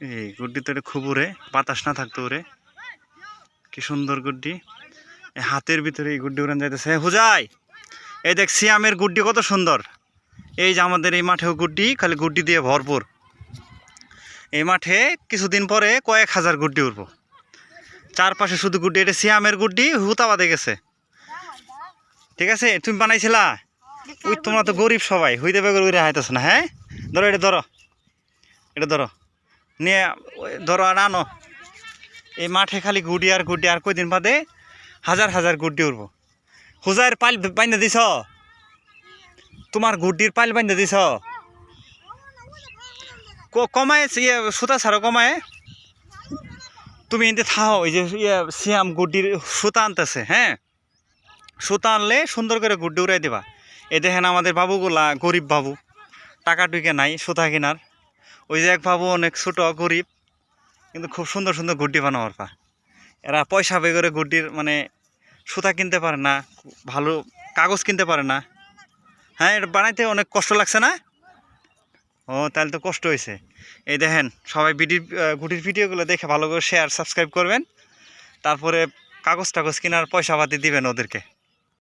এই গুড্ডি তো এটা খুব উড়ে, বাতাস না থাকতো উড়ে। কি সুন্দর গুড্ডি, এই হাতের ভিতরে এই গুড্ডি উড়ান যাইতেছে। হুজাই এই দেখ সিয়ামের গুড্ডি কত সুন্দর। এই যে আমাদের এই মাঠেও গুড্ডি, খালি গুড্ডি দিয়ে ভরপুর। এই মাঠে কিছুদিন পরে কয়েক হাজার গুড্ডি উঠবো, চারপাশে শুধু গুড্ডি। এটা সিয়ামের গুড্ডি, হুতা বাঁধে গেছে। ঠিক আছে, তুমি বানাইছিলা? ওই তোমরা তো গরিব সবাই, হইতে বেগর উড়ে হাইতেছ না। হ্যাঁ ধরো, এটা ধরো, এটা ধরো, নিয়ে ধরো আর আনো। এই মাঠে খালি গুড্ডি আর গুড্ডি, আর কয়দিন বাদে হাজার হাজার গুড্ডি উঠবো। হুজাইয়ের পাইল বাইন্দা দিছ? তোমার গুড্ডির পাইল বাইন্দা দিছ? কমায় ইয়ে সুতা ছাড়ো, কমায়। তুমি এতে থাও, ওই যে ইয়ে সিয়াম গুড্ডির সুতা আনতেছে। হ্যাঁ, সুতা আনলে সুন্দর করে গুড্ডি উড়াই দেবা। এই দেখেন আমাদের বাবুগুলা গরিব বাবু, টাকা টুকে নাই সুতা কেনার। ওই যে এক বাবু অনেক ছোট গরিব, কিন্তু খুব সুন্দর সুন্দর গুড্ডি বানাবার পা। এরা পয়সা বে করে গুড্ডির মানে সুতা কিনতে পারে না, ভালো কাগজ কিনতে পারে না। হ্যাঁ, এটা বানাইতে অনেক কষ্ট লাগছে না? ও তাহলে তো কষ্ট হয়েছে। এই দেখেন সবাই গুটির ভিডিওগুলো দেখে ভালো করে শেয়ার সাবস্ক্রাইব করবেন, তারপরে কাগজ টাগজ কেনার পয়সা পাতি দিবেন ওদেরকে।